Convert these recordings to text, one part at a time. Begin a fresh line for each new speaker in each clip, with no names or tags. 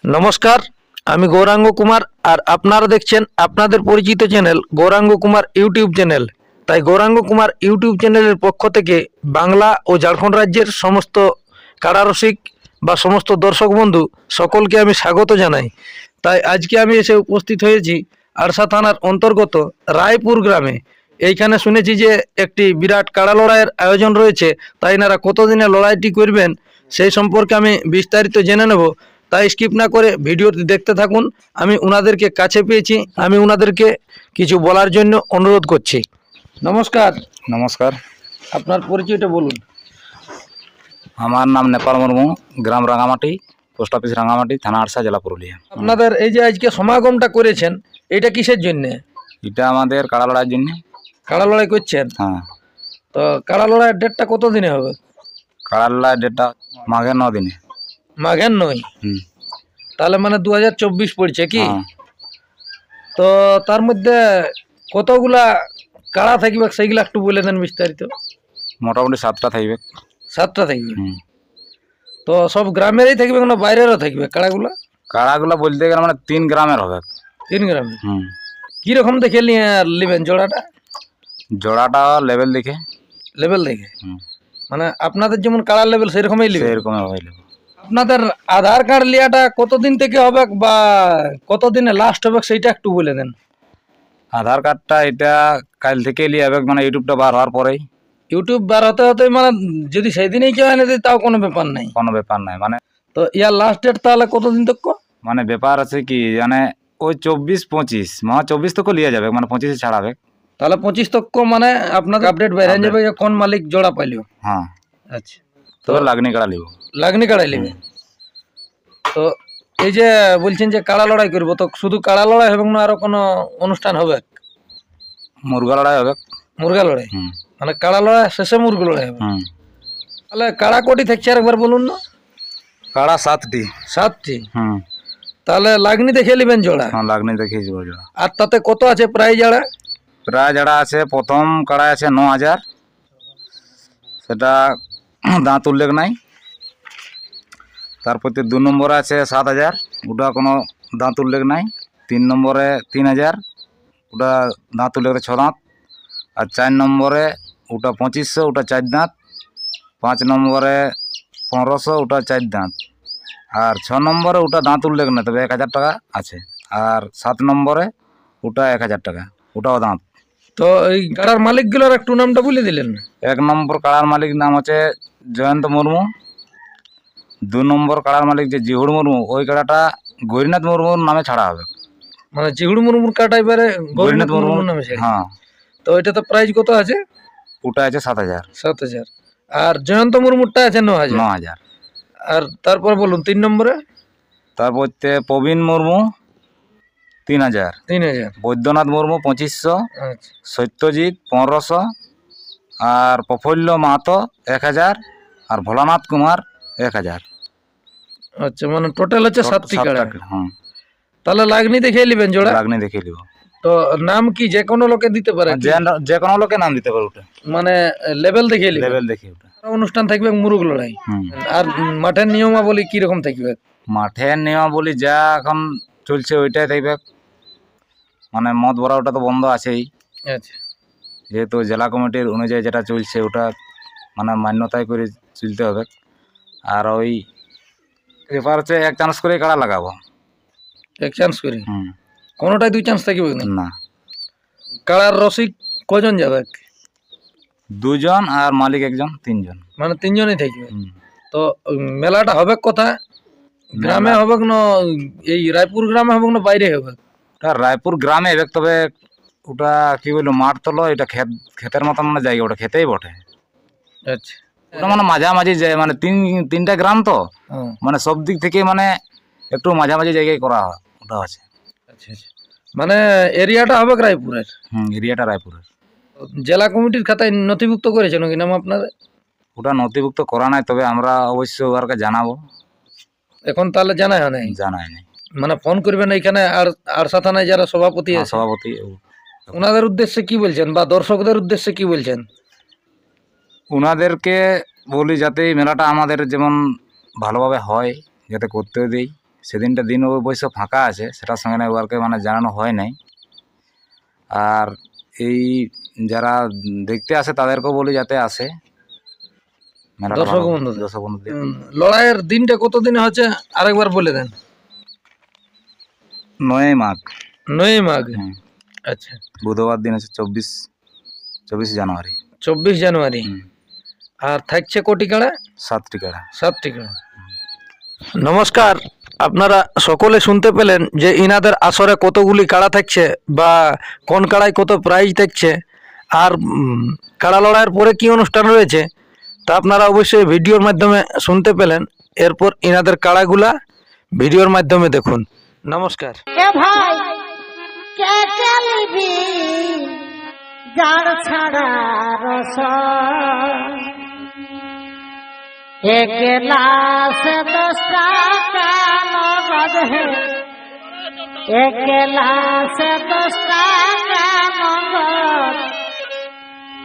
নমস্কার, আমি গৌরাঙ্গ কুমার আর আপনারা দেখছেন আপনাদের পরিচিত channel Gauranga Kumar YouTube channel. তাই গৌরাঙ্গ কুমার ইউটিউব চ্যানেলের পক্ষ থেকে বাংলা ও ঝাড়খণ্ড রাজ্যের সমস্ত কারারসিক বা সমস্ত দর্শক বন্ধু সকলকে আমি স্বাগত জানাই। তাই আজকে আমি এসে উপস্থিত হয়েছি আরসা থানার অন্তর্গত রায়পুর গ্রামে। এইখানে শুনেছি যে একটি বিরাট কাড়া লড়াইয়ের আয়োজন রয়েছে, তাই এনারা কতদিনে লড়াইটি করবেন সেই সম্পর্কে আমি বিস্তারিত জেনে নেব। তাই স্কিপ না করে ভিডিওটি দেখতে থাকুন। আমি ওনাদেরকে কাছে পেয়েছি, আমি ওনাদেরকে কিছু বলার জন্য অনুরোধ করছি। নমস্কার।
নমস্কার,
আপনার পরিচয়টা বলুন।
আমার নাম নেপাল মুর্মু, গ্রাম রাঙামাটি, পোস্ট অফিস রাঙামাটি, থানা আরসা, জেলা পুরুলিয়া।
আপনাদের এই যে আজকে সমাগমটা করেছেন, এটা কিসের জন্যে?
এটা আমাদের কাড়া লড়াইয়ের জন্য।
কাড়া লড়াই করছেন?
হ্যাঁ।
তো কাড়া লড়াইয়ের ডেটটা কত দিনে হবে?
কাড়া লড়াই ডেটটা মাঘের 9 দিনে।
মাঘের 9?
হুম।
তাহলে মানে 2024 পড়ছে কি?
হ্যাঁ।
তো তার মধ্যে কতগুলা কাড়া থাকবে সেইগুলা একটু বলে দেন বিস্তারিত।
মোটামুটি 7টা থাকবে।
7টা থাকবে?
হুম।
তো সব গ্রামেরই থাকবে না বাইরেরও থাকবে কাড়াগুলা?
কাড়াগুলো বলতে গেলে মানে 3 গ্রামের হবে।
3 গ্রামে?
হুম।
কিরকম দেখে নেবেন জোড়াটা?
জোড়াটা লেভেল দেখে।
লেভেল দেখে?
হুম।
মানে আপনাদের যেমন কাড়ার লেভেল সেরকমই নেবেন?
সেরকমই হবে।
আপনাদের আধার কার্ড লিয়াটা কতদিন থেকে হবে বা কতদিনে লাস্ট হবে সেইটা একটু বলে দেন।
আধার কার্ডটা এটা কাল থেকে নিয়ে হবে, মানে ইউটিউবটা বার হওয়ার পরেই।
ইউটিউব বার হতে হতে মানে যদি সেই দিনেই কেউ এনে দেয় তাও কোনো ব্যাপার নাই?
কোনো ব্যাপার নাই, মানে
তো ইয়ার লাস্ট ডেট তাহলে কতদিন তক?
মানে ব্যাপার আছে কি, মানে ওই 24-25 24 তক লিয়ে যাবে, মানে 25 ছাড়াবে।
তাহলে 25 তক মানে আপনাদের আপডেট বের হয়ে যাবে যে কোন মালিক জোড়া পাইলো।
হ্যাঁ।
আচ্ছা,
তবে লাগনি কাড়া লিব।
লাগনি কাড়াই নেবে? তো এই যে বলছেন যে কাড়া লড়াই করবো, তো শুধু কাড়া লড়াই হবে না আরো কোনো অনুষ্ঠান হবে?
মুরগা লড়াই হবে।
মুরগা লড়াই?
হুম।
মানে কাড়া লড়াই শেষে মুরগা লড়াই হবে?
হুম।
তাহলে কাড়া কোটি থাকছে আরেকবার বলুন না।
কাড়া 7টি।
7টি?
হুম।
তাহলে লাগনি দেখে নেবেন জোড়া?
হ্যাঁ, লাগনি দেখে যাবো জোড়া।
আর তাতে কত আছে প্রাইজ জোড়া?
প্রায় যারা আছে, প্রথম কাড়াই আছে 9,000, সেটা দাঁত উল্লেখ নাই। তারপর 2 নম্বরে আছে 7,000, ওটা কোনো দাঁত উল্লেখ নাই। 3 নম্বরে 3,000, ওটা দাঁত উল্লেখ 6 দাঁত। আর 4 নম্বরে ওটা 2500, ওটা 4 দাঁত। 5 নম্বরে 1500, ওটা 4 দাঁত। আর 6 নম্বরে ওটা দাঁত উল্লেখ নেই, তবে 1,000 টাকা আছে। আর 7 নম্বরে ওটা 1,000 টাকা, ওটাও দাঁত।
তো এই কাড়ার মালিকগুলোর একটু নামটা বলে দিলেন।
1 নম্বর কাড়ার মালিক নাম হচ্ছে জয়ন্ত মুর্মু। 2 নম্বর কাড়ার মালিক যে জিহুড় মুর্মু, ওই কাড়াটা গৌরীনাথ মুর্মুর নামে ছাড়া হবে।
মানে জিহুড় মুর্মুর কাটা এবারে গৌরীনাথ মুর্মুর নামে ছেড়ে?
হ্যাঁ।
তো এটা তো প্রাইস কত আছে?
ওটা আছে 7,000।
7,000। আর জয়ন্ত মুর্মুরটা আছে 9,000।
9,000।
আর তারপর বলুন 3 নম্বরে?
তারপর প্রবীণ মুর্মু 3,000।
3,000।
বৈদ্যনাথ মুর্মু 2500।
আচ্ছা।
সত্যজিৎ 1500। আর প্রফুল্ল মাহাতো 1,000। আর ভোলানাথ কুমার 1,000।
আচ্ছা, মানে টোটাল হচ্ছে 7টি কাড়া।
হুম।
তাহলে লাগনি দেখে নেবেন জোড়া?
লাগনি দেখে নিব।
তো নাম কি যে কোনো লোকে দিতে পারে?
যে কোনো লোকে নাম দিতে পারে ওটা।
মানে লেভেল দেখে নেবেন?
লেভেল দেখে ওটা।
অনুষ্ঠান থাকবে মুরগ লড়াই।
হুম।
আর মাঠের নিয়মাবলী কি রকম থাকবে?
মাঠের নিয়মাবলী যা এখন চলছে ওইটাই থাকবে। মানে মদ ভরা ওটা তো বন্ধ আছেই,
আচ্ছা।
যেহেতু জেলা কমিটির অনুযায়ী যেটা চলছে ওটা মানে মান্যতাই করে চলতে হবে। আর ওই ব্যাপার হচ্ছে 1 চান্স করে কাড়া লাগাবো।
1 চান্স করে?
হুম।
কোনোটাই 2 চান্স থাকবে না?
না।
কাড়ার রসিক কজন যাবে?
2 জন আর মালিক 1 জন, 3 জন।
মানে 3 জনই থাকবে?
হুম।
তো মেলাটা হবে কোথায়? গ্রামে হবে না এই রায়পুর গ্রামে হবে না বাইরে হবে?
ওটা রায়পুর গ্রামে হবে, তবে ওটা কি বলবো, মাঠ তো লয়, এটা ক্ষেতের মতন মানে জায়গা, ওটা খেতেই বটে।
আচ্ছা।
ওটা মানে মাঝামাঝি যায়, মানে 3টা গ্রাম তো,
হ্যাঁ।
মানে সব দিক থেকে মানে একটু মাঝামাঝি জায়গায় করা হয় ওটা আছে।
আচ্ছা আচ্ছা। মানে এরিয়াটা হবে রায়পুরের?
হুম, এরিয়াটা রায়পুরের।
জেলা কমিটির খাতায় নথিভুক্ত করেছেন কি নাম আপনাদের?
ওটা নথিভুক্ত করা নাই, তবে আমরা অবশ্য ওদেরকে জানাবো।
এখন তাহলে জানা হয় নাই?
জানাই নাই।
মানে ফোন করবেন এইখানে আর আরসা থানায় যারা সভাপতি আছে
সভাপতি,
ওনাদের উদ্দেশ্যে কি বলছেন বা দর্শকদের উদ্দেশ্যে কি বলছেন?
ওনাদেরকে বলি যাতে এই মেলাটা আমাদের যেমন ভালোভাবে হয়, যাতে করতেও দিই। সেদিনটা দিন অবশ্য ফাঁকা আছে, সেটার সঙ্গে না ওয়ার্কে মানে জানানো হয় নাই। আর এই যারা দেখতে আসে তাদেরকেও বলি যাতে আসে মেলাটা
দর্শক
ভালো-
বন্ধুদের।
দর্শক বন্ধুদের।
লড়াইয়ের দিনটা কতদিনে হচ্ছে আরেকবার বলে দেন।
9 মাঘ,
9 মাঘ।
হুম,
আচ্ছা,
বুধবার দিন হচ্ছে 24 জানুয়ারি।
24 জানুয়ারি।
হুম,
আর থাকছে কোটি কাড়া?
7টি কাড়া।
7টি কাড়া। নমস্কার, আপনারা সকলে শুনতে পেলেন যে ইনাদের আসরে কতগুলি কাড়া থাকছে বা কোন কাড়ায় কত প্রাইজ থাকছে, আর কাড়া লড়াইয়ের পরে কি অনুষ্ঠান রয়েছে তা আপনারা অবশ্যই ভিডিওর মাধ্যমে শুনতে পেলেন। এরপর ইনাদের কাড়াগুলা ভিডিওর মাধ্যমে দেখুন। নমস্কার।
এ ভাই কে চলিবি যার ছাড়া রস এক গ্লাস 10 টাকা নগদ হে এক গ্লাস 10 টাকা নগদ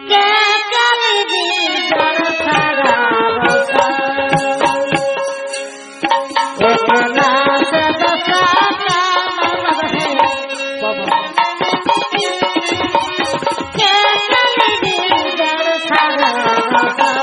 কে চলিবি যার ছাড়া রস এক গ্লাস 10 টাকা নগদ হে কে চলিবি যার ছাড়া রস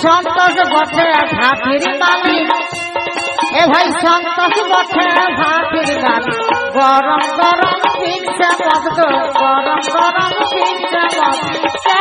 সন্তোষ বটে ভাতির মালিক, এ ভাই সন্তোষ বটে ভাতির মালিক। গরম গরম ফিরছে মদ গো, গরম গরম ফিরছে মদ।